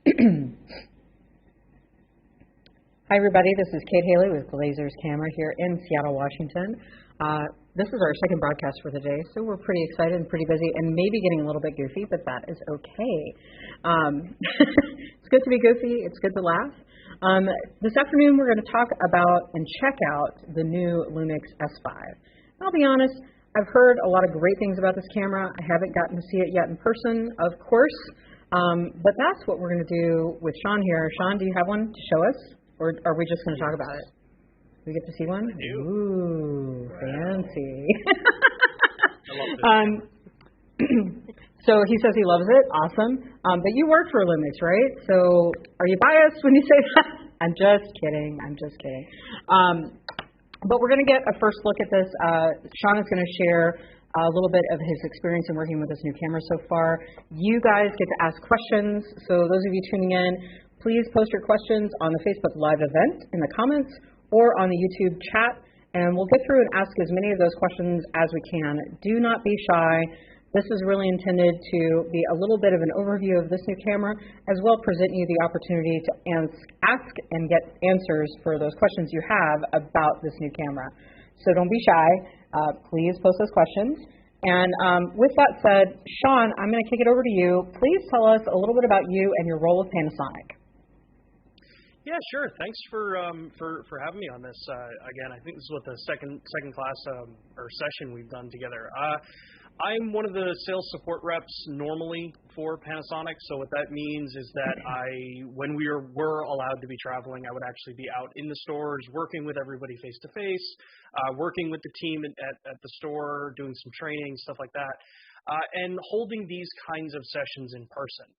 Hi, everybody. This is Kate Haley with Glazer's Camera here in Seattle, Washington. This is our second broadcast for the day, so we're pretty excited and pretty busy and maybe getting a little bit goofy, but that is okay. It's good to be goofy. It's good to laugh. This afternoon, we're going to talk about and check out the new LUMIX S5. I'll be honest, I've heard a lot of great things about this camera. I haven't gotten to see it yet in person, of course, but that's what we're going to do with Sean here. Sean, do you have one to show us, or are we just going to talk about it? We get to see one? Ooh, fancy. So he says he loves it. Awesome. But you work for LUMIX, right? So are you biased when you say that? I'm just kidding. But we're going to get a first look at this. Sean is going to share a little bit of his experience in working with this new camera so far. You guys get to ask questions. So those of you tuning in, please post your questions on the Facebook Live event in the comments or on the YouTube chat, and we'll get through and ask as many of those questions as we can. Do not be shy. This is really intended to be a little bit of an overview of this new camera, as well present you the opportunity to ask and get answers for those questions you have about this new camera. So don't be shy. Please post those questions. And with that said, Sean, I'm going to kick it over to you. Please tell us a little bit about you and your role with Panasonic. Yeah, sure. Thanks for having me on this. Again, I think this is what the second class or session we've done together. I'm one of the sales support reps normally for Panasonic. So what that means is that when we were allowed to be traveling, I would actually be out in the stores, working with everybody face to face, working with the team at the store, doing some training, stuff like that, and holding these kinds of sessions in person.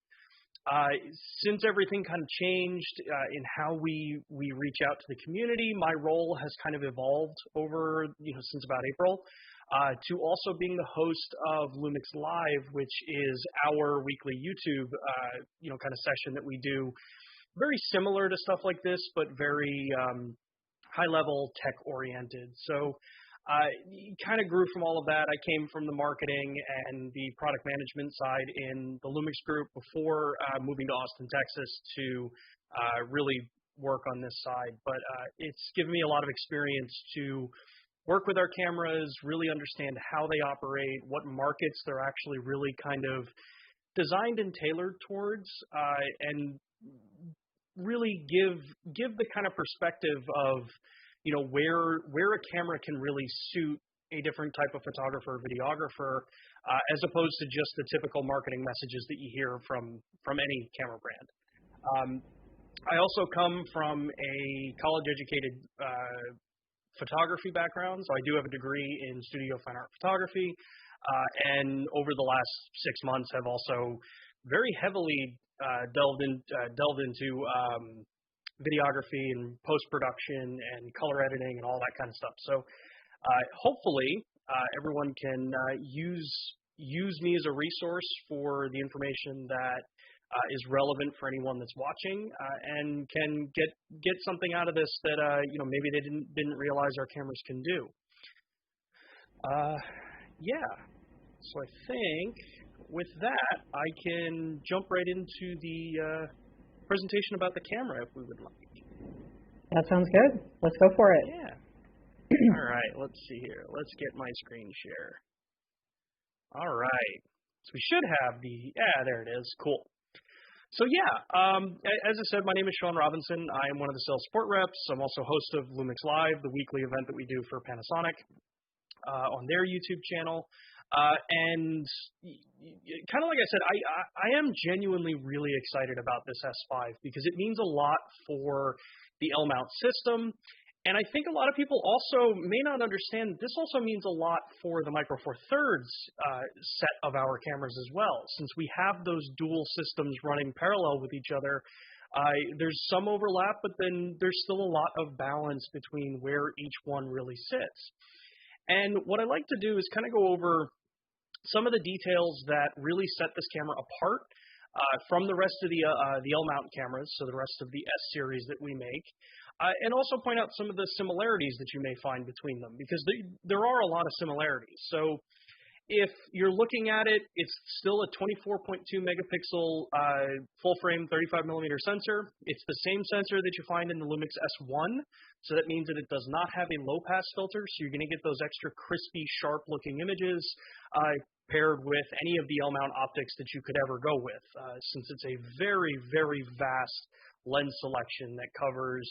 Since everything kind of changed in how we reach out to the community, my role has kind of evolved over, since about April, to also being the host of LUMIX Live, which is our weekly YouTube, kind of session that we do, very similar to stuff like this, but very high-level tech-oriented. So kind of grew from all of that. I came from the marketing and the product management side in the LUMIX group before moving to Austin, Texas to really work on this side. But it's given me a lot of experience to work with our cameras, really understand how they operate, what markets they're actually really kind of designed and tailored towards, and really give the kind of perspective of where a camera can really suit a different type of photographer or videographer, as opposed to just the typical marketing messages that you hear from any camera brand. I also come from a college-educated photography background, so I do have a degree in studio fine art photography, and over the last 6 months have also very heavily delved into videography and post-production and color editing and all that kind of stuff. So hopefully everyone can use me as a resource for the information that is relevant for anyone that's watching, and can get something out of this that maybe they didn't realize our cameras can do. Yeah. So I think with that I can jump right into the presentation about the camera if we would like. That sounds good. Let's go for it. Yeah. All right, let's see here. Let's get my screen share. All right. So we should have there it is. Cool. So yeah, as I said, my name is Sean Robinson. I am one of the sales support reps. I'm also host of LUMIX Live, the weekly event that we do for Panasonic on their YouTube channel. And kind of like I said, I am genuinely really excited about this S5 because it means a lot for the L-mount system. And I think a lot of people also may not understand this also means a lot for the Micro Four Thirds set of our cameras as well. Since we have those dual systems running parallel with each other, there's some overlap, but then there's still a lot of balance between where each one really sits. And what I like to do is kind of go over some of the details that really set this camera apart from the rest of the L-mount cameras, so the rest of the S series that we make, and also point out some of the similarities that you may find between them, because there are a lot of similarities. So if you're looking at it, it's still a 24.2 megapixel full frame 35 millimeter sensor. It's the same sensor that you find in the LUMIX S1, so that means that it does not have a low pass filter, so you're going to get those extra crispy, sharp looking images paired with any of the L-mount optics that you could ever go with, since it's a very, very vast lens selection that covers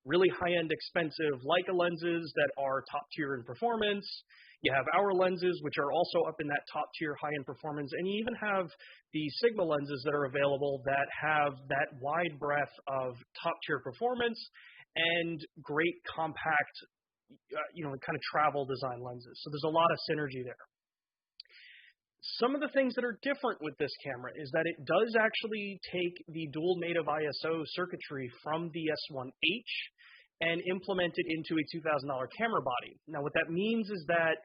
really high-end expensive Leica lenses that are top tier in performance. You have our lenses, which are also up in that top tier high-end performance, and you even have the Sigma lenses that are available that have that wide breadth of top tier performance and great compact, kind of travel design lenses. So there's a lot of synergy there. Some of the things that are different with this camera is that it does actually take the dual native ISO circuitry from the S1H and implement it into a $2,000 camera body. Now, what that means is that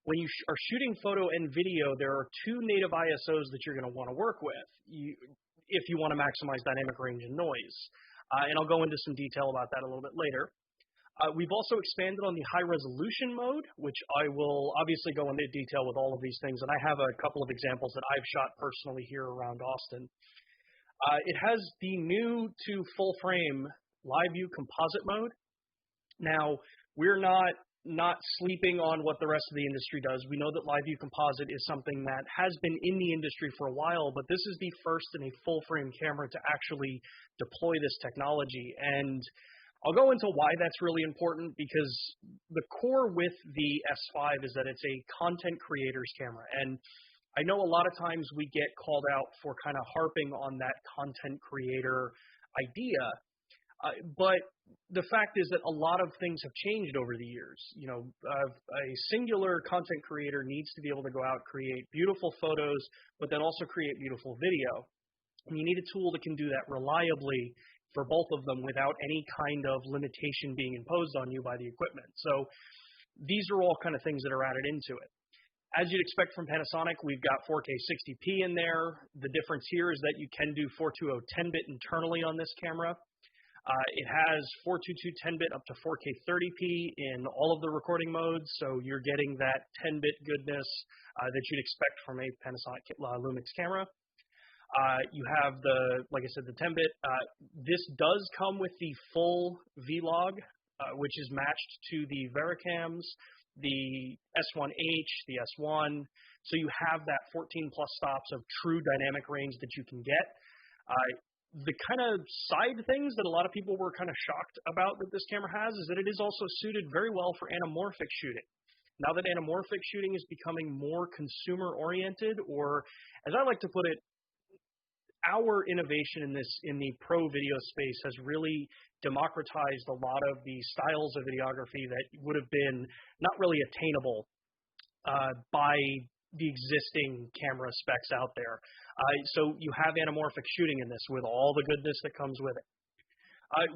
when you are shooting photo and video, there are two native ISOs that you're going to want to work with if you want to maximize dynamic range and noise. And I'll go into some detail about that a little bit later. We've also expanded on the high resolution mode, which I will obviously go into detail with all of these things. And I have a couple of examples that I've shot personally here around Austin. It has the new to full frame live view composite mode. Now, we're not sleeping on what the rest of the industry does. We know that live view composite is something that has been in the industry for a while, but this is the first in a full frame camera to actually deploy this technology. And I'll go into why that's really important, because the core with the S5 is that it's a content creator's camera. And I know a lot of times we get called out for kind of harping on that content creator idea. But the fact is that a lot of things have changed over the years. A singular content creator needs to be able to go out, create beautiful photos, but then also create beautiful video. And you need a tool that can do that reliably for both of them without any kind of limitation being imposed on you by the equipment. So these are all kind of things that are added into it. As you'd expect from Panasonic, we've got 4K 60p in there. The difference here is that you can do 420 10-bit internally on this camera. It has 422 10-bit up to 4K 30p in all of the recording modes, so you're getting that 10-bit goodness that you'd expect from a Panasonic LUMIX camera. You have like I said, the 10-bit. This does come with the full V-Log, which is matched to the Vericams, the S1H, the S1. So you have that 14 plus stops of true dynamic range that you can get. The kind of side things that a lot of people were kind of shocked about that this camera has is that it is also suited very well for anamorphic shooting. Now that anamorphic shooting is becoming more consumer oriented, or as I like to put it, our innovation in the pro video space has really democratized a lot of the styles of videography that would have been not really attainable by the existing camera specs out there. So you have anamorphic shooting in this with all the goodness that comes with it.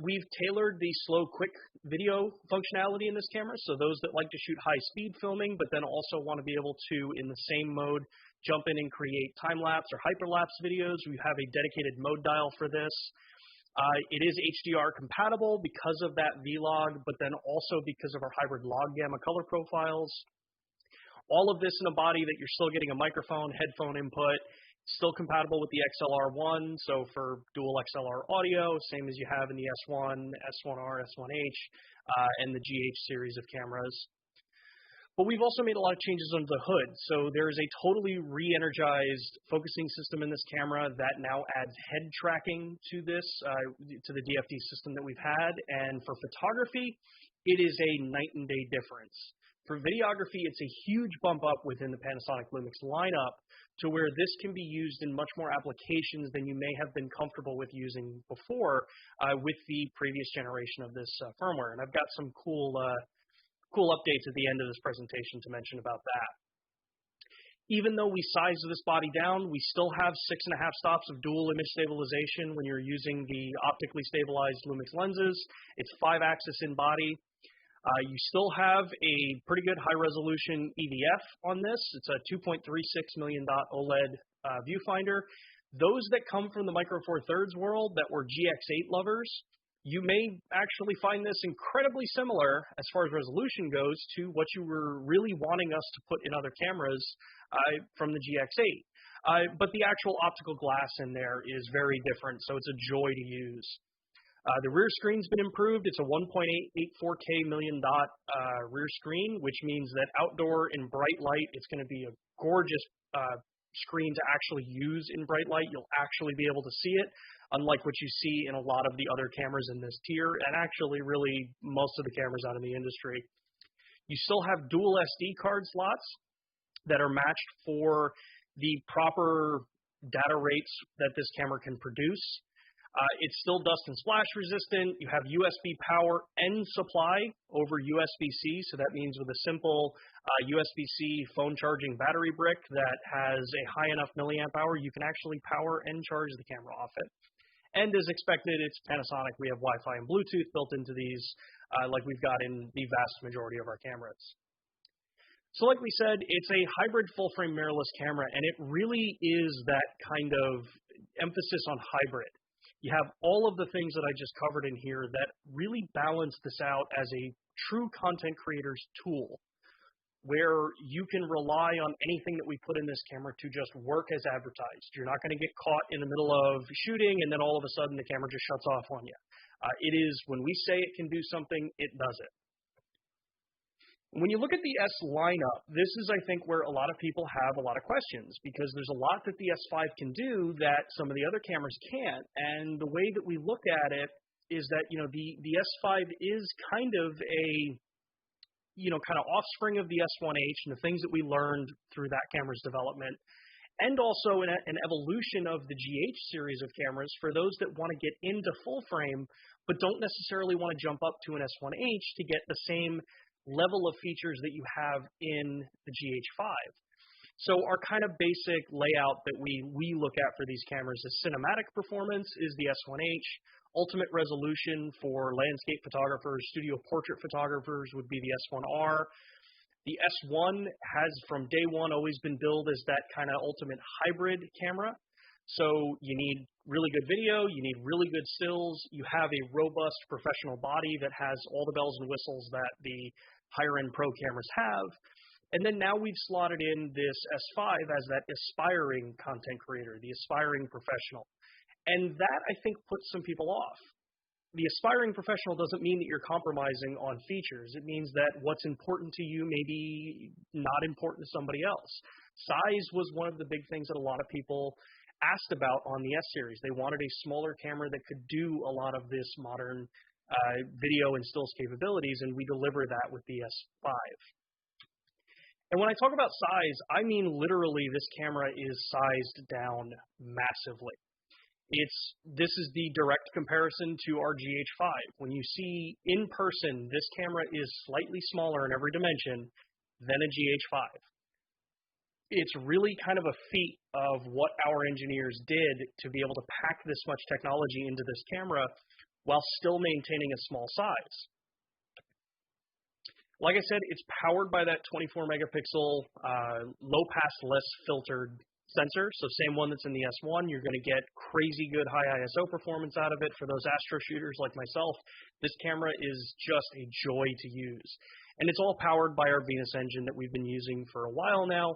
We've tailored the slow, quick video functionality in this camera, so those that like to shoot high-speed filming, but then also want to be able to, in the same mode, jump in and create time-lapse or hyperlapse videos. We have a dedicated mode dial for this. It is HDR compatible because of that V-Log, but then also because of our hybrid log gamma color profiles. All of this in a body that you're still getting a microphone, headphone input, still compatible with the XLR1, so for dual XLR audio, same as you have in the S1, S1R, S1H, and the GH series of cameras. But we've also made a lot of changes under the hood. So there's a totally re-energized focusing system in this camera that now adds head tracking to this, to the DFD system that we've had. And for photography, it is a night and day difference. For videography, it's a huge bump up within the Panasonic LUMIX lineup to where this can be used in much more applications than you may have been comfortable with using before with the previous generation of this firmware. And I've got some cool updates at the end of this presentation to mention about that. Even though we sized this body down, we still have 6.5 stops of dual image stabilization when you're using the optically stabilized LUMIX lenses. It's 5-axis in body. You still have a pretty good high-resolution EVF on this. It's a 2.36 million dot OLED viewfinder. Those that come from the Micro Four Thirds world that were GX8 lovers, you may actually find this incredibly similar as far as resolution goes to what you were really wanting us to put in other cameras from the GX8. But the actual optical glass in there is very different, so it's a joy to use. The rear screen's been improved. It's a 1.884K million dot rear screen, which means that outdoor in bright light, it's going to be a gorgeous screen to actually use in bright light. You'll actually be able to see it, unlike what you see in a lot of the other cameras in this tier, and actually really most of the cameras out in the industry. You still have dual SD card slots that are matched for the proper data rates that this camera can produce. It's still dust and splash resistant. You have USB power and supply over USB-C, so that means with a simple USB-C phone charging battery brick that has a high enough milliamp hour, you can actually power and charge the camera off it. And as expected, it's Panasonic. We have Wi-Fi and Bluetooth built into these, like we've got in the vast majority of our cameras. So like we said, it's a hybrid full-frame mirrorless camera, and it really is that kind of emphasis on hybrid. You have all of the things that I just covered in here that really balance this out as a true content creator's tool, where you can rely on anything that we put in this camera to just work as advertised. You're not going to get caught in the middle of shooting and then all of a sudden the camera just shuts off on you. It is, when we say it can do something, it does it. When you look at the S lineup, this is, I think, where a lot of people have a lot of questions, because there's a lot that the S5 can do that some of the other cameras can't. And the way that we look at it is that, you know, the S5 is kind of a, you know, kind of offspring of the S1H and the things that we learned through that camera's development, and also an evolution of the GH series of cameras for those that want to get into full frame, but don't necessarily want to jump up to an S1H to get the same level of features that you have in the GH5. So our kind of basic layout that we look at for these cameras is cinematic performance is the S1H, ultimate resolution for landscape photographers, studio portrait photographers would be the S1R. The S1 has from day one always been billed as that kind of ultimate hybrid camera. So you need really good video, you need really good stills, you have a robust professional body that has all the bells and whistles that the higher-end pro cameras have. And then now we've slotted in this S5 as that aspiring content creator, the aspiring professional. And that, I think, puts some people off. The aspiring professional doesn't mean that you're compromising on features. It means that what's important to you may be not important to somebody else. Size was one of the big things that a lot of people asked about on the S-Series. They wanted a smaller camera that could do a lot of this modern video and stills capabilities, and we deliver that with the S5. And when I talk about size, I mean literally this camera is sized down massively. This is the direct comparison to our GH5. When you see in person, this camera is slightly smaller in every dimension than a GH5. It's really kind of a feat of what our engineers did to be able to pack this much technology into this camera while still maintaining a small size. Like I said, it's powered by that 24 megapixel low pass, less filtered sensor. So same one that's in the S1, you're going to get crazy good high ISO performance out of it. For those astro shooters like myself, this camera is just a joy to use. And it's all powered by our Venus engine that we've been using for a while now,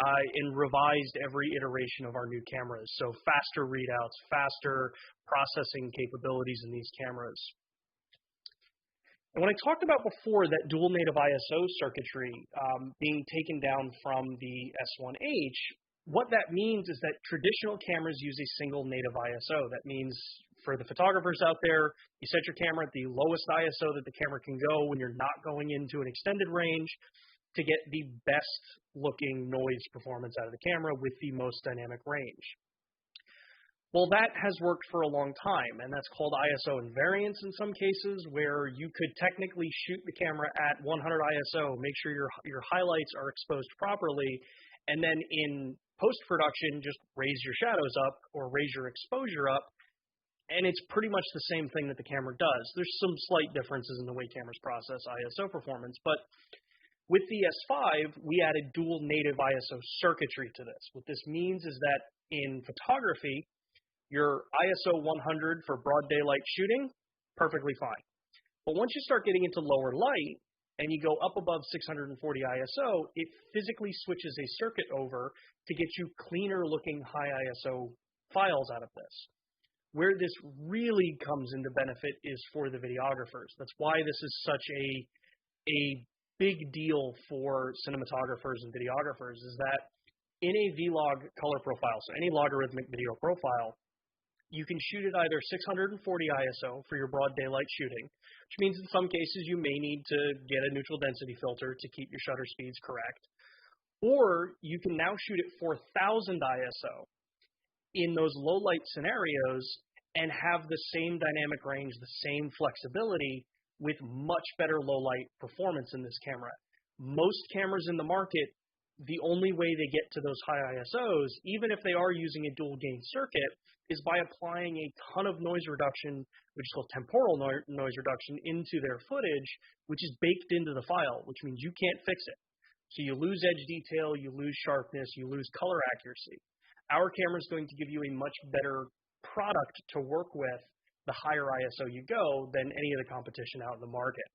and revised every iteration of our new cameras. So faster readouts, faster processing capabilities in these cameras. And when I talked about before that dual native ISO circuitry being taken down from the S1H, what that means is that traditional cameras use a single native ISO. That means for the photographers out there, you set your camera at the lowest ISO that the camera can go when you're not going into an extended range to get the best looking noise performance out of the camera with the most dynamic range. Well, that has worked for a long time, and that's called ISO invariance in some cases, where you could technically shoot the camera at 100 ISO, make sure your highlights are exposed properly, and then in post-production, just raise your shadows up or raise your exposure up, and it's pretty much the same thing that the camera does. There's some slight differences in the way cameras process ISO performance, but with the S5, we added dual native ISO circuitry to this. What this means is that in photography, your ISO 100 for broad daylight shooting perfectly fine. But once you start getting into lower light and you go up above 640 ISO, it physically switches a circuit over to get you cleaner looking high ISO files out of this. Where this really comes into benefit is for the videographers. That's why this is such a big deal for cinematographers and videographers, is that in a vlog color profile, so any logarithmic video profile, you can shoot at either 640 ISO for your broad daylight shooting, which means in some cases you may need to get a neutral density filter to keep your shutter speeds correct. Or you can now shoot at 4000 ISO in those low light scenarios and have the same dynamic range, the same flexibility with much better low light performance in this camera. Most cameras in the market, the only way they get to those high ISOs, even if they are using a dual gain circuit, is by applying a ton of noise reduction, which is called temporal noise reduction, into their footage, which is baked into the file, which means you can't fix it. So you lose edge detail, you lose sharpness, you lose color accuracy. Our camera is going to give you a much better product to work with the higher ISO you go than any of the competition out in the market.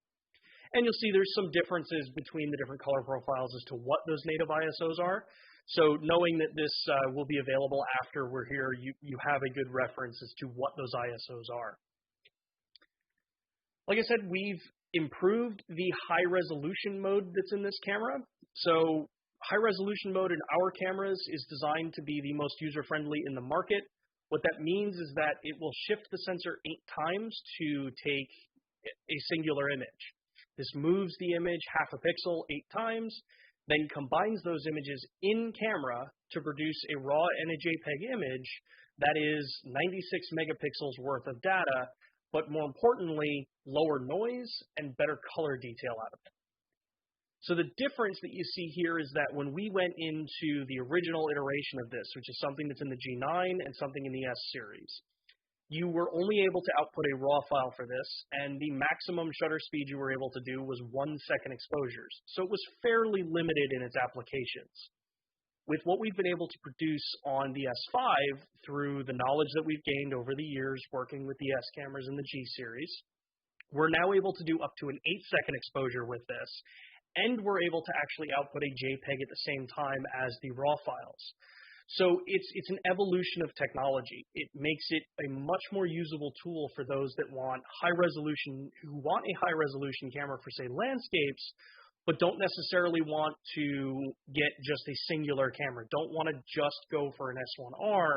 And you'll see there's some differences between the different color profiles as to what those native ISOs are. So knowing that this will be available after we're here, you have a good reference as to what those ISOs are. Like I said, we've improved the high resolution mode that's in this camera. So high resolution mode in our cameras is designed to be the most user-friendly in the market. What that means is that it will shift the sensor 8 times to take a singular image. This moves the image half a pixel 8 times, then combines those images in camera to produce a RAW and a JPEG image that is 96 megapixels worth of data, but more importantly, lower noise and better color detail out of it. So the difference that you see here is that when we went into the original iteration of this, which is something that's in the G9 and something in the S series, you were only able to output a RAW file for this, and the maximum shutter speed you were able to do was 1 second exposures. So it was fairly limited in its applications. With what we've been able to produce on the S5 through the knowledge that we've gained over the years working with the S cameras in the G series, we're now able to do up to an 8-second exposure with this, and we're able to actually output a JPEG at the same time as the RAW files. So it's an evolution of technology. It makes it a much more usable tool for those that want who want a high resolution camera for, say, landscapes, but don't necessarily want to get just a singular camera, don't want to just go for an S1R,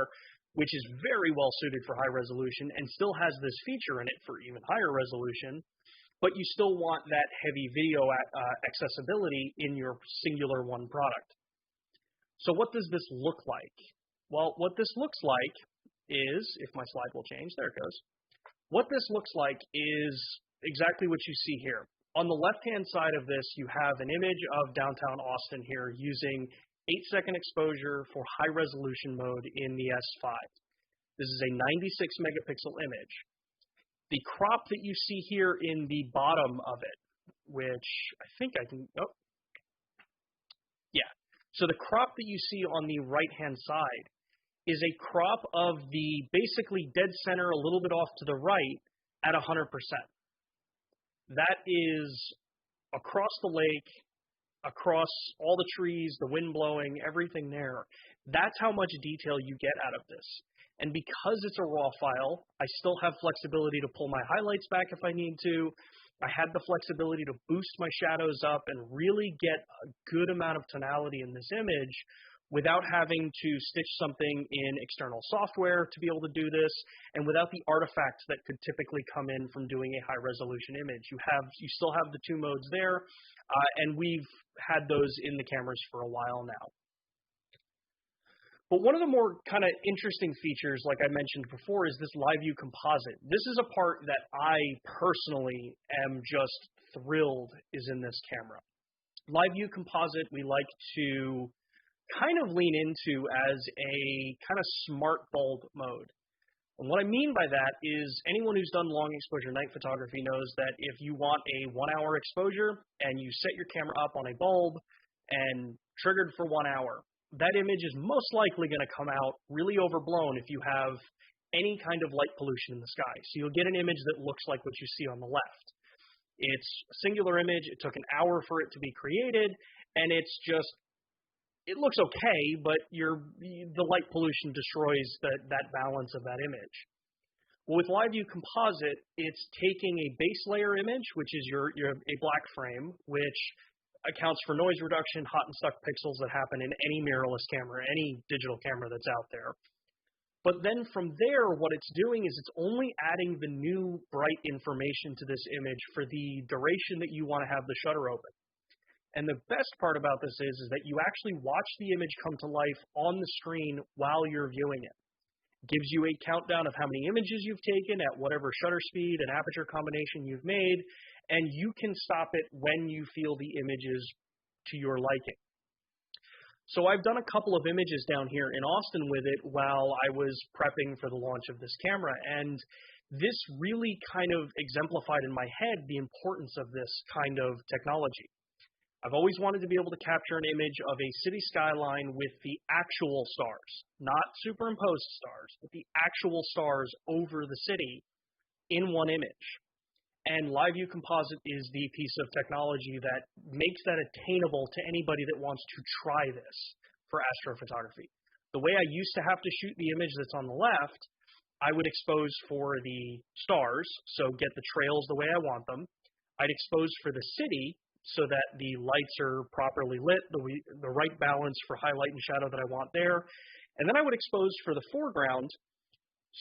which is very well suited for high resolution and still has this feature in it for even higher resolution, but you still want that heavy video accessibility in your singular one product. So what does this look like? Well, what this looks like is, if my slide will change, there it goes. What this looks like is exactly what you see here. On the left-hand side of this, you have an image of downtown Austin here using 8-second exposure for high-resolution mode in the S5. This is a 96 megapixel image. The crop that you see here in the bottom of it, which I think I can, oh, yeah. So the crop that you see on the right-hand side is a crop of the basically dead center, a little bit off to the right at 100%. That is across the lake, across all the trees, the wind blowing, everything there. That's how much detail you get out of this. And because it's a RAW file, I still have flexibility to pull my highlights back if I need to. I had the flexibility to boost my shadows up and really get a good amount of tonality in this image without having to stitch something in external software to be able to do this, and without the artifacts that could typically come in from doing a high resolution image. You still have the 2 modes there, and we've had those in the cameras for a while now. But one of the more kind of interesting features, like I mentioned before, is this live view composite. This is a part that I personally am just thrilled is in this camera. Live view composite we like to kind of lean into as a kind of smart bulb mode. And what I mean by that is anyone who's done long exposure night photography knows that if you want a 1-hour exposure and you set your camera up on a bulb and triggered for 1 hour, that image is most likely going to come out really overblown if you have any kind of light pollution in the sky. So you'll get an image that looks like what you see on the left. It's a singular image. It took an hour for it to be created, and it looks okay, but the light pollution destroys that balance of that image. Well, with Live View Composite, it's taking a base layer image, which is a black frame, which accounts for noise reduction, hot and stuck pixels that happen in any mirrorless camera, any digital camera that's out there. But then from there, what it's doing is it's only adding the new bright information to this image for the duration that you want to have the shutter open. And the best part about this is that you actually watch the image come to life on the screen while you're viewing it. It gives you a countdown of how many images you've taken at whatever shutter speed and aperture combination you've made, and you can stop it when you feel the image is to your liking. So I've done a couple of images down here in Austin with it while I was prepping for the launch of this camera, and this really kind of exemplified in my head the importance of this kind of technology. I've always wanted to be able to capture an image of a city skyline with the actual stars, not superimposed stars, but the actual stars over the city in one image. And Live View Composite is the piece of technology that makes that attainable to anybody that wants to try this for astrophotography. The way I used to have to shoot the image that's on the left, I would expose for the stars, so get the trails the way I want them. I'd expose for the city so that the lights are properly lit, the right balance for highlight and shadow that I want there. And then I would expose for the foreground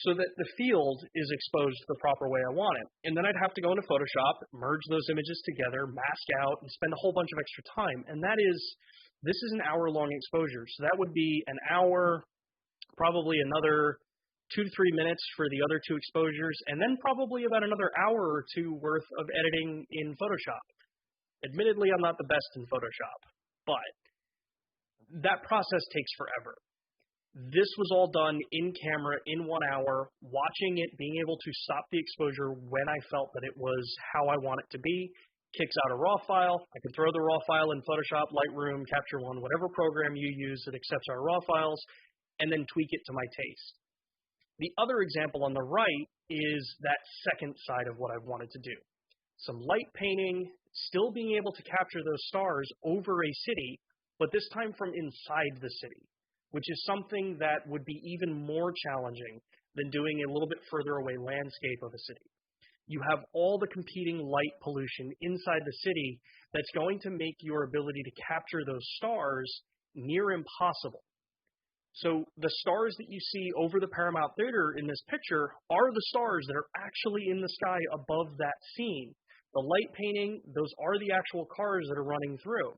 so that the field is exposed the proper way I want it. And then I'd have to go into Photoshop, merge those images together, mask out, and spend a whole bunch of extra time. And this is an hour-long exposure. So that would be an hour, probably another 2 to 3 minutes for the other two exposures, and then probably about another hour or two worth of editing in Photoshop. Admittedly, I'm not the best in Photoshop, but that process takes forever. This was all done in camera in 1 hour, watching it, being able to stop the exposure when I felt that it was how I want it to be, kicks out a raw file. I can throw the raw file in Photoshop, Lightroom, Capture One, whatever program you use that accepts our raw files, and then tweak it to my taste. The other example on the right is that second side of what I've wanted to do. Some light painting, still being able to capture those stars over a city, but this time from inside the city, which is something that would be even more challenging than doing a little bit further away landscape of a city. You have all the competing light pollution inside the city that's going to make your ability to capture those stars near impossible. So the stars that you see over the Paramount Theater in this picture are the stars that are actually in the sky above that scene. The light painting, those are the actual cars that are running through.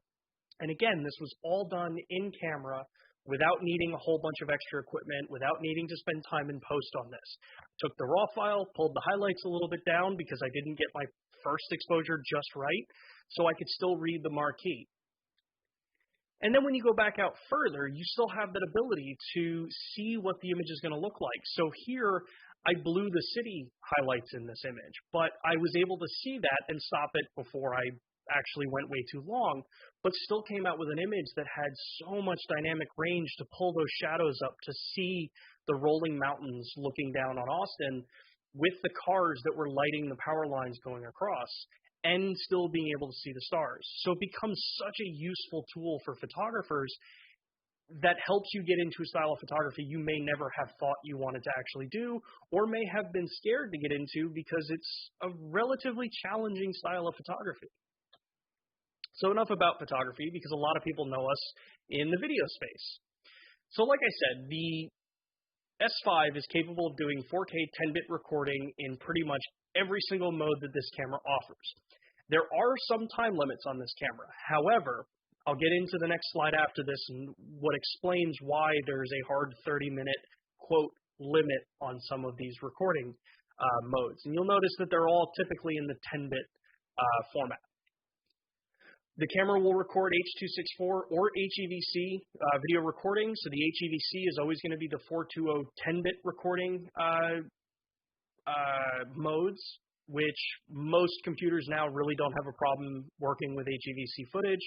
And again, this was all done in camera without needing a whole bunch of extra equipment, without needing to spend time in post on this. Took the raw file, pulled the highlights a little bit down because I didn't get my first exposure just right, so I could still read the marquee. And then when you go back out further, you still have that ability to see what the image is going to look like. So here, I blew the city highlights in this image, but I was able to see that and stop it before I actually went way too long, but still came out with an image that had so much dynamic range to pull those shadows up to see the rolling mountains looking down on Austin with the cars that were lighting the power lines going across and still being able to see the stars. So it becomes such a useful tool for photographers that helps you get into a style of photography you may never have thought you wanted to actually do, or may have been scared to get into because it's a relatively challenging style of photography. So enough about photography, because a lot of people know us in the video space. So like I said, the S5 is capable of doing 4K 10-bit recording in pretty much every single mode that this camera offers. There are some time limits on this camera. However, I'll get into the next slide after this and what explains why there's a hard 30-minute, quote, limit on some of these recording modes. And you'll notice that they're all typically in the 10-bit format. The camera will record H.264 or HEVC video recording. So the HEVC is always going to be the 420 10-bit recording modes, which most computers now really don't have a problem working with HEVC footage.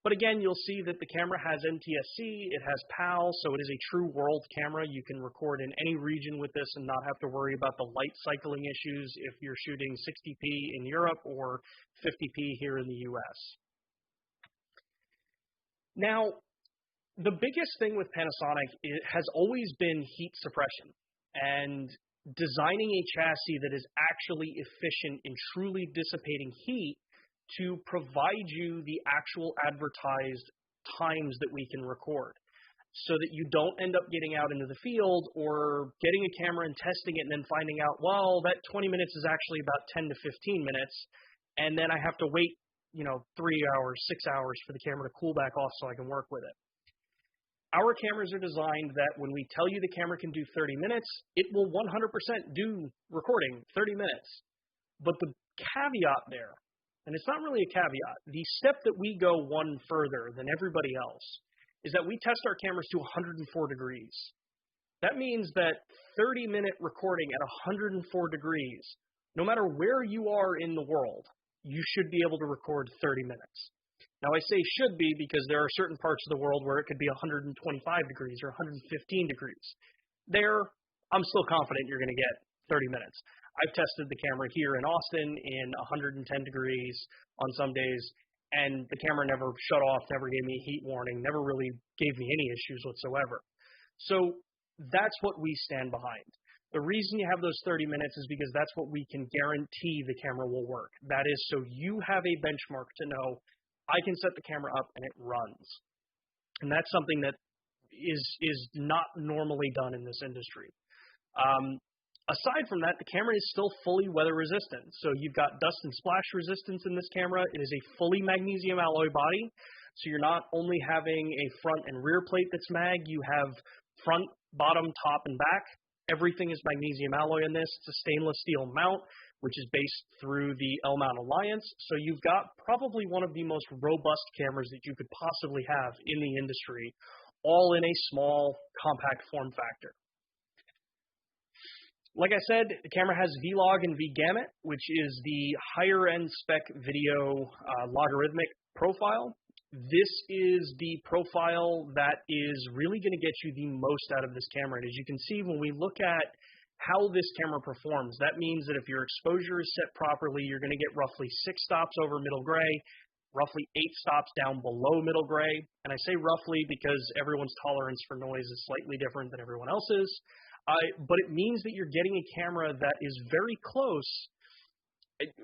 But again, you'll see that the camera has NTSC, it has PAL, so it is a true world camera. You can record in any region with this and not have to worry about the light cycling issues if you're shooting 60p in Europe or 50p here in the US. Now, the biggest thing with Panasonic has always been heat suppression and designing a chassis that is actually efficient in truly dissipating heat to provide you the actual advertised times that we can record, so that you don't end up getting out into the field or getting a camera and testing it and then finding out, well, that 20 minutes is actually about 10 to 15 minutes, and then I have to wait, 3 hours, 6 hours for the camera to cool back off so I can work with it. Our cameras are designed that when we tell you the camera can do 30 minutes, it will 100% do recording 30 minutes. But the caveat there, and it's not really a caveat, the step that we go one further than everybody else is that we test our cameras to 104 degrees. That means that 30-minute recording at 104 degrees, no matter where you are in the world, you should be able to record 30 minutes. Now, I say should be because there are certain parts of the world where it could be 125 degrees or 115 degrees. There, I'm still confident you're going to get 30 minutes. I've tested the camera here in Austin in 110 degrees on some days, and the camera never shut off, never gave me a heat warning, never really gave me any issues whatsoever. So that's what we stand behind. The reason you have those 30 minutes is because that's what we can guarantee the camera will work. That is so you have a benchmark to know, I can set the camera up and it runs. And that's something that is not normally done in this industry. Aside from that, the camera is still fully weather resistant. So you've got dust and splash resistance in this camera. It is a fully magnesium alloy body. So you're not only having a front and rear plate that's mag, you have front, bottom, top, and back. Everything is magnesium alloy in this. It's a stainless steel mount, which is based through the L-mount alliance. So you've got probably one of the most robust cameras that you could possibly have in the industry, all in a small, compact form factor. Like I said, the camera has V-Log and V-Gamut, which is the higher-end spec video logarithmic profile. This is the profile that is really going to get you the most out of this camera. And as you can see, when we look at how this camera performs, that means that if your exposure is set properly, you're going to get roughly 6 stops over middle gray, roughly 8 stops down below middle gray. And I say roughly because everyone's tolerance for noise is slightly different than everyone else's. But it means that you're getting a camera that is very close,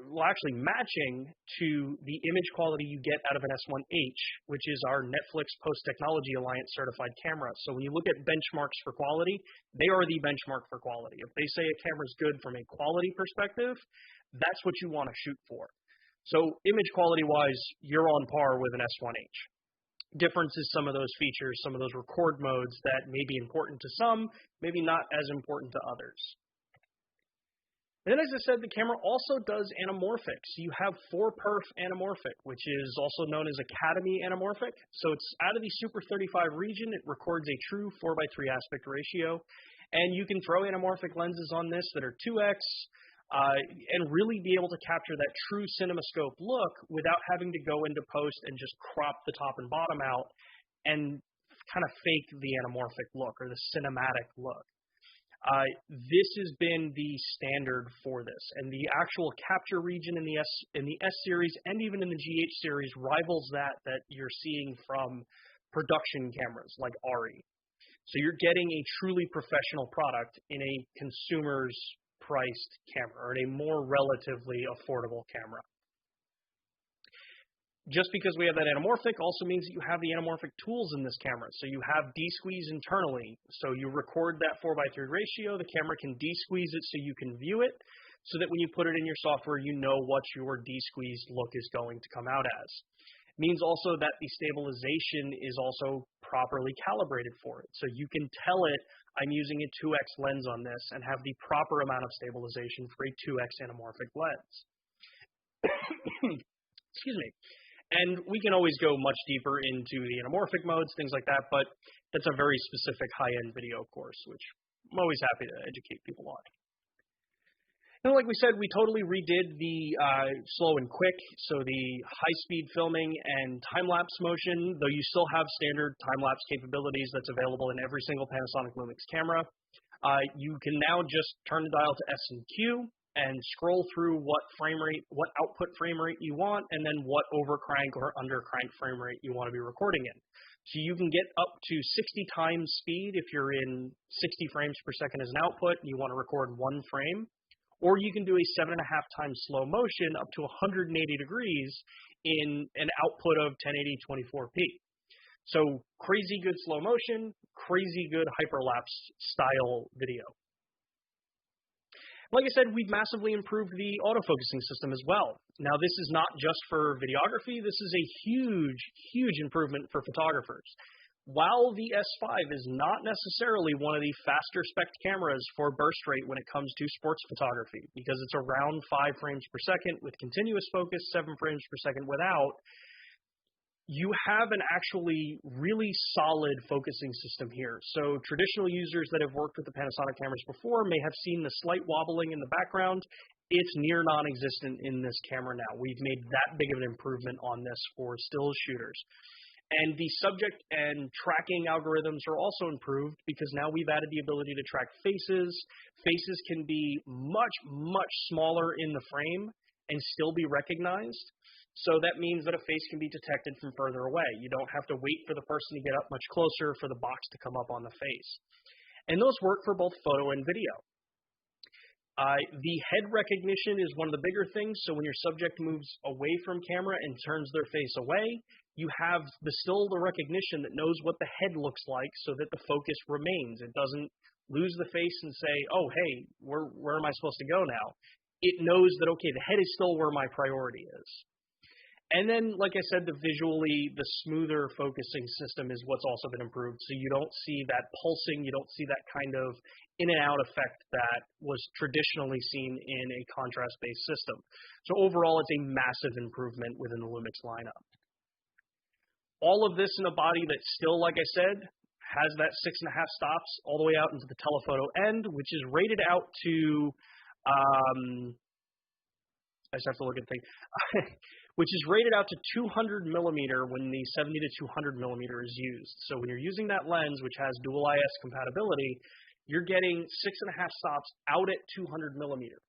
well, actually matching to the image quality you get out of an S1H, which is our Netflix Post Technology Alliance certified camera. So when you look at benchmarks for quality, they are the benchmark for quality. If they say a camera's good from a quality perspective, that's what you want to shoot for. So image quality-wise, you're on par with an S1H. Difference is some of those features, some of those record modes that may be important to some, maybe not as important to others. And then, as I said, the camera also does anamorphic. So you have 4-perf anamorphic, which is also known as Academy anamorphic. So it's out of the Super 35 region. It records a true 4:3 aspect ratio. And you can throw anamorphic lenses on this that are 2x, and really be able to capture that true cinemascope look without having to go into post and just crop the top and bottom out and kind of fake the anamorphic look or the cinematic look. This has been the standard for this, and the actual capture region in the S series and even in the GH series rivals that you're seeing from production cameras like ARRI. So you're getting a truly professional product in a consumer's priced camera, or a more relatively affordable camera. Just because we have that anamorphic also means that you have the anamorphic tools in this camera. So you have D-squeeze internally. So you record that 4:3 ratio, the camera can D-squeeze it so you can view it, so that when you put it in your software, you know what your D-squeezed look is going to come out as. It means also that the stabilization is also properly calibrated for it. So you can tell it, I'm using a 2x lens on this, and have the proper amount of stabilization for a 2x anamorphic lens. Excuse me. And we can always go much deeper into the anamorphic modes, things like that, but that's a very specific high-end video course, which I'm always happy to educate people on. And like we said, we totally redid the slow and quick, so the high-speed filming and time-lapse motion, though you still have standard time-lapse capabilities that's available in every single Panasonic LUMIX camera. You can now just turn the dial to S and Q and scroll through what output frame rate you want, and then what overcrank or undercrank frame rate you want to be recording in. So you can get up to 60 times speed if you're in 60 frames per second as an output and you want to record one frame. Or you can do a 7.5 times slow motion up to 180 degrees in an output of 1080 24p. So crazy good slow motion, crazy good hyperlapse style video. Like I said, we've massively improved the autofocusing system as well. Now, this is not just for videography. This is a huge, huge improvement for photographers. While the S5 is not necessarily one of the faster spec cameras for burst rate when it comes to sports photography, because it's around 5 frames per second with continuous focus, 7 frames per second without, you have an actually really solid focusing system here. So traditional users that have worked with the Panasonic cameras before may have seen the slight wobbling in the background. It's near non-existent in this camera now. We've made that big of an improvement on this for still shooters. And the subject and tracking algorithms are also improved because now we've added the ability to track faces. Faces can be much, much smaller in the frame and still be recognized. So that means that a face can be detected from further away. You don't have to wait for the person to get up much closer for the box to come up on the face. And those work for both photo and video. The head recognition is one of the bigger things. So when your subject moves away from camera and turns their face away, you have still the recognition that knows what the head looks like so that the focus remains. It doesn't lose the face and say, oh, hey, where am I supposed to go now? It knows that, okay, the head is still where my priority is. And then, like I said, the smoother focusing system is what's also been improved. So you don't see that pulsing, you don't see that kind of in and out effect that was traditionally seen in a contrast-based system. So overall, it's a massive improvement within the LUMIX lineup. All of this in a body that still, like I said, has that 6.5 stops all the way out into the telephoto end, which is rated out to, I just have to look at the thing, which is rated out to 200 millimeter when the 70 to 200 millimeter is used. So when you're using that lens, which has dual IS compatibility, you're getting 6.5 stops out at 200 millimeter.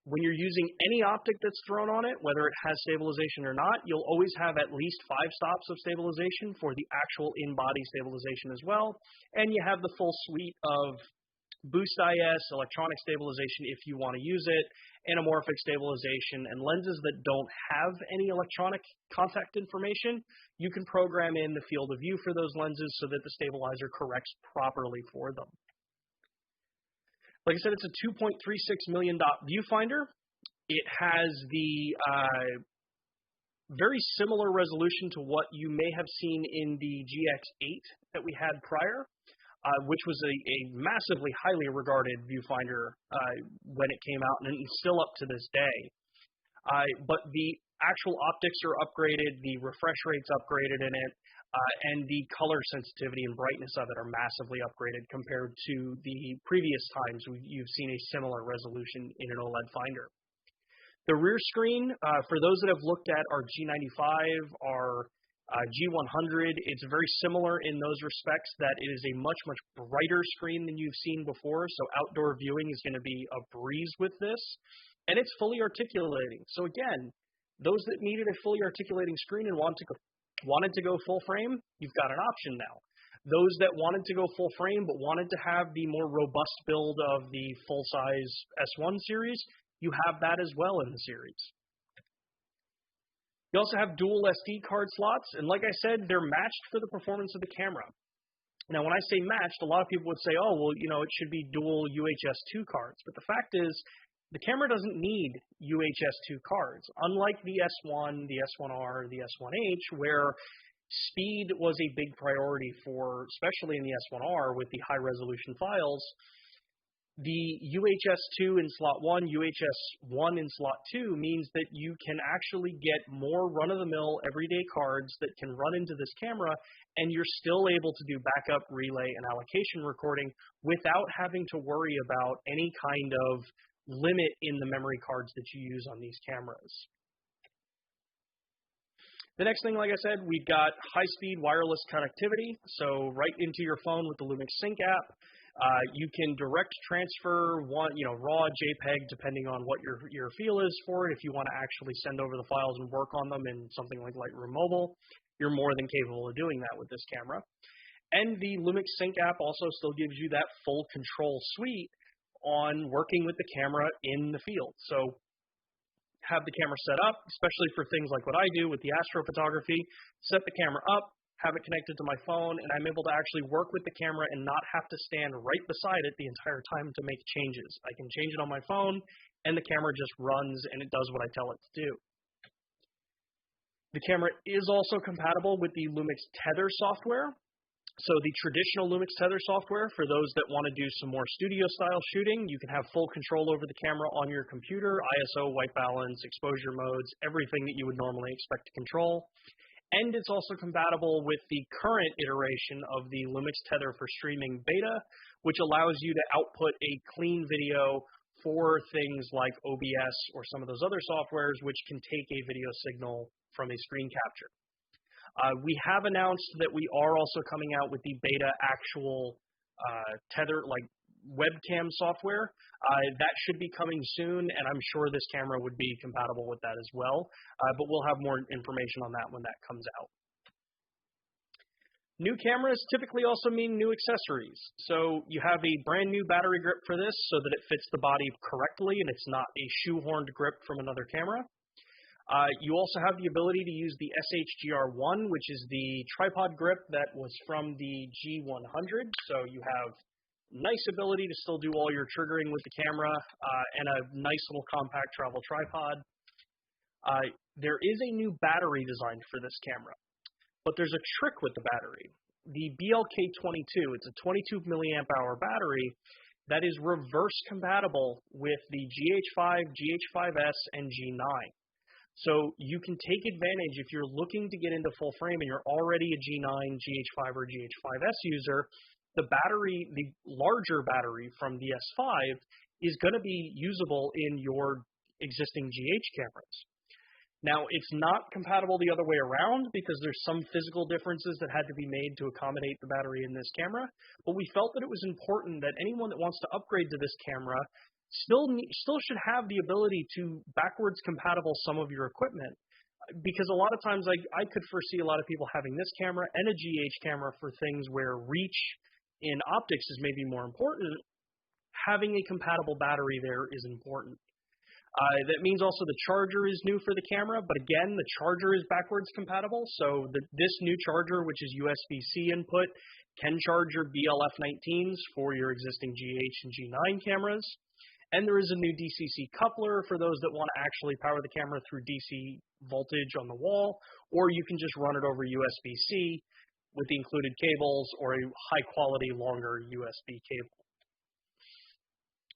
When you're using any optic that's thrown on it, whether it has stabilization or not, you'll always have at least 5 stops of stabilization for the actual in-body stabilization as well. And you have the full suite of boost IS, electronic stabilization if you want to use it, anamorphic stabilization, and lenses that don't have any electronic contact information, you can program in the field of view for those lenses so that the stabilizer corrects properly for them. Like I said, it's a 2.36 million dot viewfinder. It has the very similar resolution to what you may have seen in the GX8 that we had prior, which was a massively highly regarded viewfinder when it came out, and it's still up to this day. But the actual optics are upgraded, the refresh rate's upgraded in it, and the color sensitivity and brightness of it are massively upgraded compared to the previous times you've seen a similar resolution in an OLED finder. The rear screen, for those that have looked at our G95, our G100, it's very similar in those respects that it is a much, much brighter screen than you've seen before, so outdoor viewing is going to be a breeze with this, and it's fully articulating. So again, those that needed a fully articulating screen and wanted to go full frame, you've got an option now. Those that wanted to go full frame but wanted to have the more robust build of the full-size S1 series, you have that as well in the series. You also have dual SD card slots, and like I said, they're matched for the performance of the camera. Now, when I say matched, a lot of people would say, oh, well, it should be dual UHS-2 cards. But the fact is, the camera doesn't need UHS-2 cards. Unlike the S1, the S1R, the S1H, where speed was a big priority for, especially in the S1R with the high-resolution files, the UHS-2 in slot 1, UHS-1 in slot 2 means that you can actually get more run-of-the-mill everyday cards that can run into this camera, and you're still able to do backup, relay, and allocation recording without having to worry about any kind of limit in the memory cards that you use on these cameras. The next thing, like I said, we've got high-speed wireless connectivity. So right into your phone with the LUMIX Sync app, you can direct transfer raw JPEG depending on what your feel is for it. If you want to actually send over the files and work on them in something like Lightroom Mobile, you're more than capable of doing that with this camera. And the LUMIX Sync app also still gives you that full control suite on working with the camera in the field. So have the camera set up, especially for things like what I do with the astrophotography, set the camera up, have it connected to my phone, and I'm able to actually work with the camera and not have to stand right beside it the entire time to make changes. I can change it on my phone, and the camera just runs and it does what I tell it to do. The camera is also compatible with the LUMIX Tether software. So the traditional LUMIX Tether software, for those that want to do some more studio-style shooting, you can have full control over the camera on your computer, ISO, white balance, exposure modes, everything that you would normally expect to control. And it's also compatible with the current iteration of the LUMIX Tether for Streaming Beta, which allows you to output a clean video for things like OBS or some of those other softwares, which can take a video signal from a screen capture. We have announced that we are also coming out with the beta actual Tether, like webcam software. That should be coming soon, and I'm sure this camera would be compatible with that as well. But we'll have more information on that when that comes out. New cameras typically also mean new accessories. So you have a brand new battery grip for this so that it fits the body correctly and it's not a shoehorned grip from another camera. You also have the ability to use the SHGR1, which is the tripod grip that was from the G100. So you have nice ability to still do all your triggering with the camera and a nice little compact travel tripod. There is a new battery designed for this camera, but there's a trick with the battery. The BLK22, it's a 22 milliamp hour battery that is reverse compatible with the GH5, GH5S, and G9. So you can take advantage if you're looking to get into full frame and you're already a G9, GH5, or GH5S user, the battery, the larger battery from the S5 is going to be usable in your existing GH cameras. Now, it's not compatible the other way around because there's some physical differences that had to be made to accommodate the battery in this camera, but we felt that it was important that anyone that wants to upgrade to this camera still should have the ability to backwards compatible some of your equipment, because a lot of times I could foresee a lot of people having this camera and a GH camera for things where reach in optics is maybe more important. Having a compatible battery there is important. That means also the charger is new for the camera, but again, the charger is backwards compatible. So this new charger, which is USB-C input, can charge your BLF19s for your existing GH and G9 cameras. And there is a new DCC coupler for those that want to actually power the camera through DC voltage on the wall, or you can just run it over USB-C with the included cables or a high-quality, longer USB cable.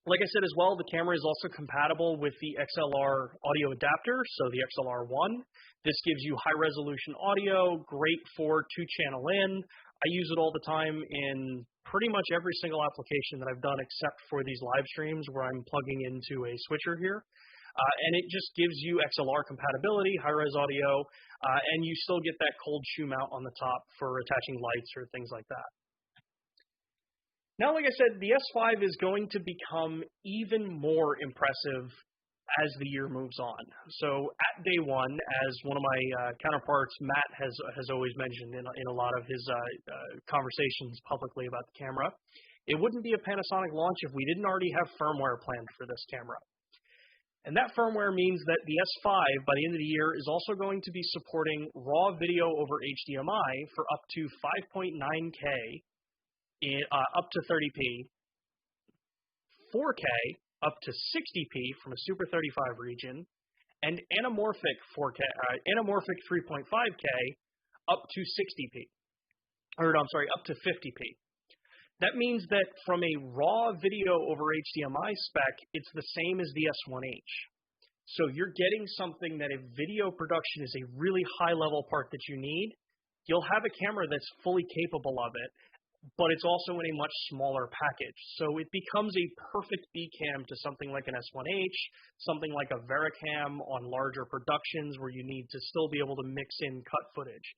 Like I said as well, the camera is also compatible with the XLR audio adapter, so the XLR1. This gives you high-resolution audio, great for 2-channel in. I use it all the time in pretty much every single application that I've done except for these live streams where I'm plugging into a switcher here. And it just gives you XLR compatibility, high-res audio, and you still get that cold shoe mount on the top for attaching lights or things like that. Now, like I said, the S5 is going to become even more impressive as the year moves on. So at day one, as one of my counterparts, Matt, has always mentioned in a lot of his conversations publicly about the camera, it wouldn't be a Panasonic launch if we didn't already have firmware planned for this camera. And that firmware means that the S5, by the end of the year, is also going to be supporting raw video over HDMI for up to 5.9K, up to 30p, 4K, up to 60p from a Super 35 region, and anamorphic 4K, anamorphic 3.5K, up to 60p, up to 50p. That means that from a raw video over HDMI spec, it's the same as the S1H. So you're getting something that if video production is a really high level part that you need, you'll have a camera that's fully capable of it but it's also in a much smaller package. So it becomes a perfect B cam to something like an S1H, something like a Vericam on larger productions where you need to still be able to mix in cut footage.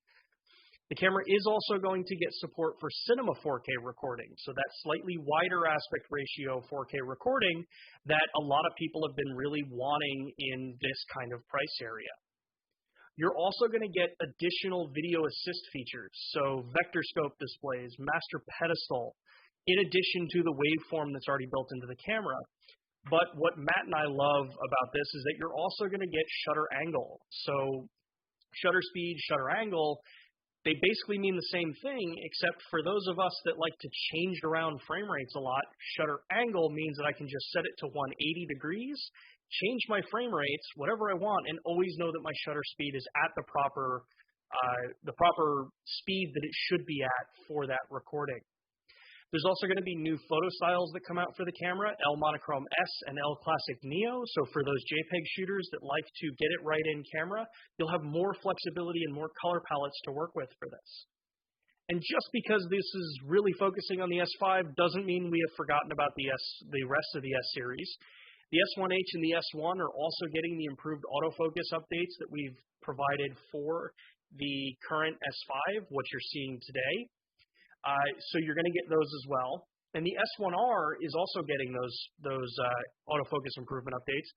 The camera is also going to get support for cinema 4K recording, so that slightly wider aspect ratio 4K recording that a lot of people have been really wanting in this kind of price area. You're also going to get additional video assist features, so vector scope displays, master pedestal, in addition to the waveform that's already built into the camera. But what Matt and I love about this is that you're also going to get shutter angle. So shutter speed, shutter angle, they basically mean the same thing, except for those of us that like to change around frame rates a lot, shutter angle means that I can just set it to 180 degrees, change my frame rates, whatever I want, and always know that my shutter speed is at the proper speed that it should be at for that recording. There's also going to be new photo styles that come out for the camera, L Monochrome S and L Classic Neo. So for those JPEG shooters that like to get it right in camera, you'll have more flexibility and more color palettes to work with for this. And just because this is really focusing on the S5 doesn't mean we have forgotten about the rest of the S series. The S1H and the S1 are also getting the improved autofocus updates that we've provided for the current S5, what you're seeing today. So you're going to get those as well. And the S1R is also getting those autofocus improvement updates,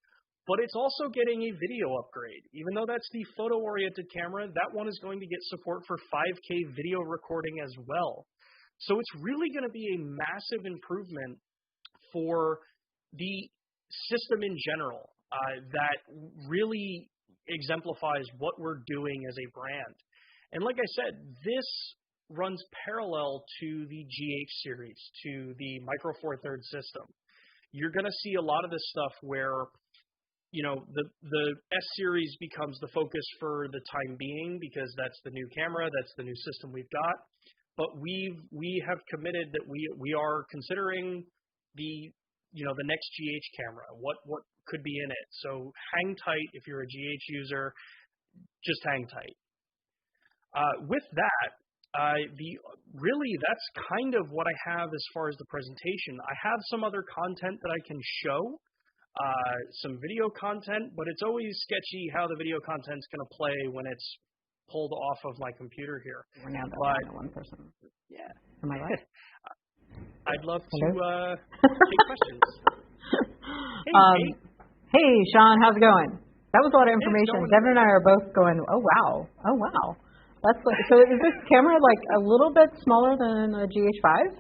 but it's also getting a video upgrade. Even though that's the photo-oriented camera, that one is going to get support for 5K video recording as well. So it's really going to be a massive improvement for the system in general that really exemplifies what we're doing as a brand. And like I said, this runs parallel to the GH series, to the Micro Four Thirds system. You're going to see a lot of this stuff where, you know, the S series becomes the focus for the time being because that's the new camera, that's the new system we've got. But we have committed that we are considering the next GH camera, what could be in it. So hang tight if you're a GH user, just hang tight. With that, really, that's kind of what I have as far as the presentation. I have some other content that I can show, some video content, but it's always sketchy how the video content's going to play when it's pulled off of my computer here. We're now down to one person. Yeah. Am I right? I'd love to take questions. Hey, Sean, how's it going? That was a lot of information. Devin and I are both going, oh, wow. Oh, wow. So is this camera like a little bit smaller than a GH5?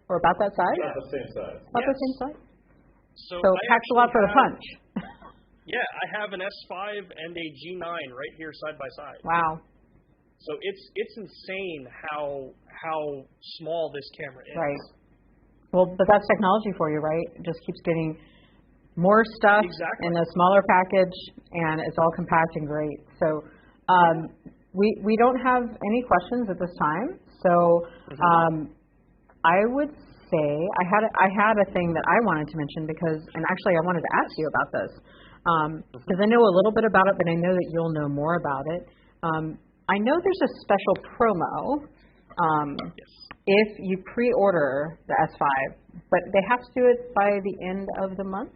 Or about that size? About the same size. About the same size? So it packs a lot for the punch. Yeah, I have an S5 and a G9 right here side by side. Wow. So it's insane how small this camera is. Right. Well, but that's technology for you, right? It just keeps getting more stuff in a smaller package, and it's all compact and great. So we don't have any questions at this time. So I would say I had a thing that I wanted to mention and actually I wanted to ask you about this because I know a little bit about it, but I know that you'll know more about it. I know there's a special promo if you pre-order the S5, but they have to do it by the end of the month,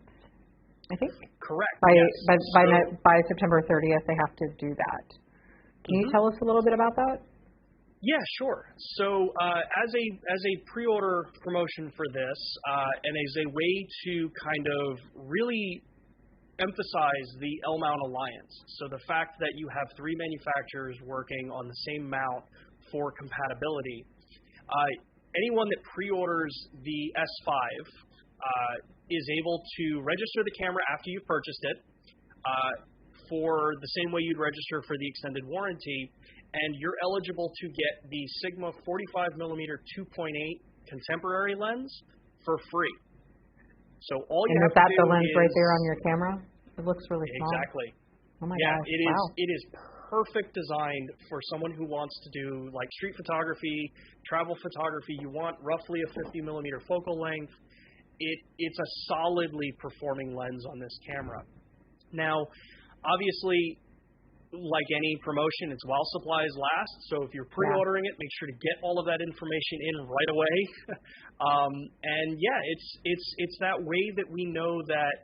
I think. Correct. By September 30th, they have to do that. Can you tell us a little bit about that? Yeah, sure. So as a pre-order promotion for this, and as a way to kind of really emphasize the L-mount alliance, so the fact that you have 3 manufacturers working on the same mount for compatibility, anyone that pre-orders the S5 is able to register the camera after you've purchased it for the same way you'd register for the extended warranty, and you're eligible to get the Sigma 45mm 2.8 contemporary lens for free. So all you have to do is... And is that the lens right there on your camera? It looks really small. Exactly. Oh my gosh, it is perfect designed for someone who wants to do like street photography, travel photography. You want roughly a 50mm focal length. It's a solidly performing lens on this camera. Now, obviously, like any promotion, it's while supplies last. So if you're pre-ordering it, make sure to get all of that information in right away. And yeah, it's that way that we know that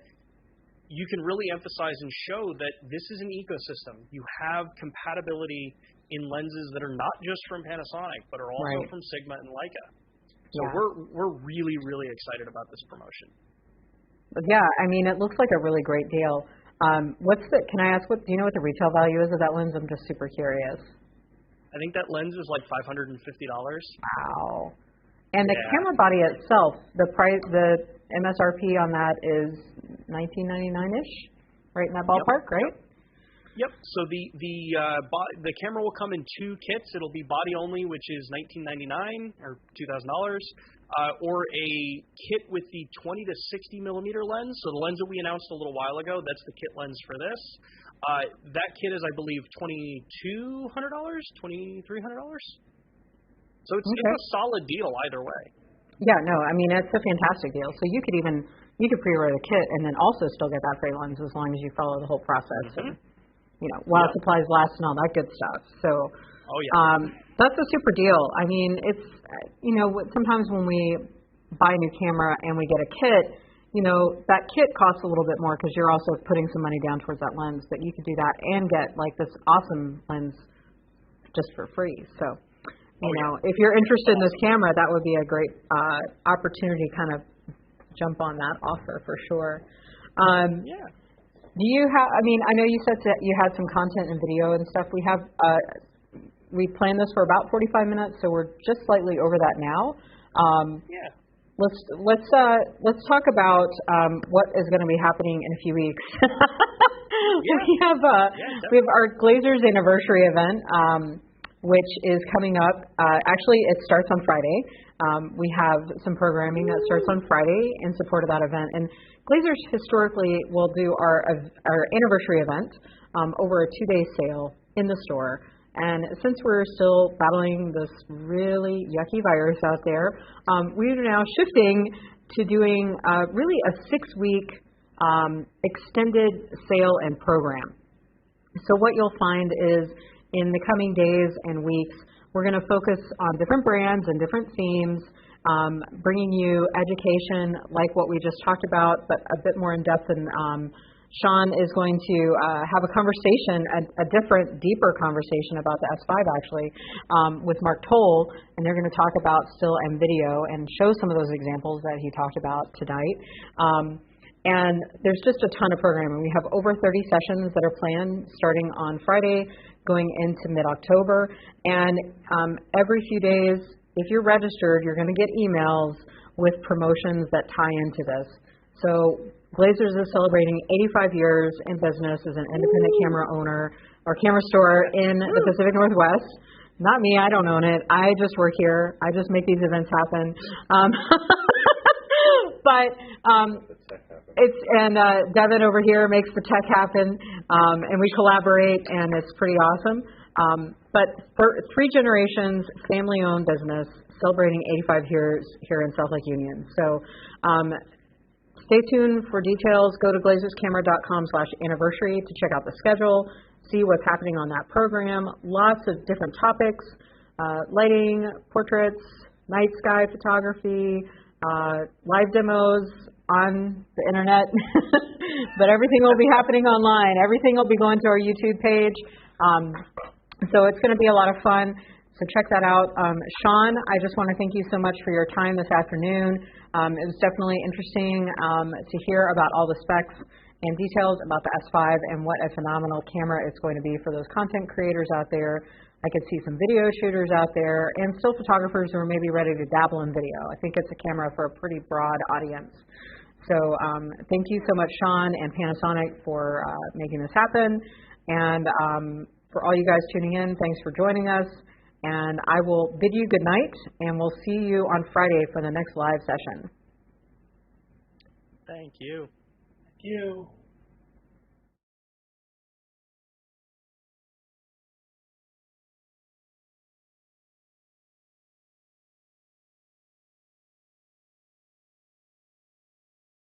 you can really emphasize and show that this is an ecosystem. You have compatibility in lenses that are not just from Panasonic, but are also from Sigma and Leica. So we're really, really excited about this promotion. Yeah, I mean, it looks like a really great deal. Can I ask, do you know what the retail value is of that lens? I'm just super curious. I think that lens is like $550. Wow. And the camera body itself, the MSRP on that is $19.99-ish, right in that ballpark, right? Yep. So the camera will come in two kits. It'll be body only, which is $19.99 or $2,000, or a kit with the 20 to 60 millimeter lens. So the lens that we announced a little while ago, that's the kit lens for this. That kit is, I believe, $2,200, $2,300. So it's a solid deal either way. Yeah, no, I mean, it's a fantastic deal. So you could pre-order the kit and then also still get that free lens as long as you follow the whole process. And, while supplies last and all that good stuff. So that's a super deal. I mean, it's, sometimes when we buy a new camera and we get a kit, that kit costs a little bit more because you're also putting some money down towards that lens, but you could do that and get like this awesome lens just for free. So, if you're interested in this camera, that would be a great opportunity to kind of jump on that offer for sure. Do you have, I know you said that you had some content and video and stuff. We planned this for about 45 minutes, so we're just slightly over that now. Let's talk about what is going to be happening in a few weeks. We have our Glazer's anniversary event, which is coming up. Actually, it starts on Friday. We have some programming that starts on Friday in support of that event. And Glazer's historically will do our anniversary event over a 2-day sale in the store. And since we're still battling this really yucky virus out there, we are now shifting to doing really a 6-week extended sale and program. So what you'll find is in the coming days and weeks, we're going to focus on different brands and different themes, bringing you education like what we just talked about, but a bit more in depth. And Sean is going to have a conversation, a different, deeper conversation about the S5 actually, with Mark Toll, and they're going to talk about still and video and show some of those examples that he talked about tonight. And there's just a ton of programming. We have over 30 sessions that are planned starting on Friday, going into mid-October. And every few days, if you're registered, you're going to get emails with promotions that tie into this. So Glazer's is celebrating 85 years in business as an independent camera owner or camera store in the Pacific Northwest. Not me, I don't own it. I just work here. I just make these events happen. Devin over here makes the tech happen, and we collaborate, and it's pretty awesome. But for 3 generations, family-owned business, celebrating 85 years here in South Lake Union. So stay tuned for details. Go to glazerscamera.com/anniversary to check out the schedule, see what's happening on that program. Lots of different topics, lighting, portraits, night sky photography, live demos on the internet, but everything will be happening online. Everything will be going to our YouTube page. So it's going to be a lot of fun. So check that out. Sean, I just want to thank you so much for your time this afternoon. It was definitely interesting to hear about all the specs and details about the S5 and what a phenomenal camera it's going to be for those content creators out there. I could see some video shooters out there and still photographers who are maybe ready to dabble in video. I think it's a camera for a pretty broad audience. So thank you so much, Sean and Panasonic, for making this happen. And for all you guys tuning in, thanks for joining us. And I will bid you good night, and we'll see you on Friday for the next live session. Thank you. Thank you.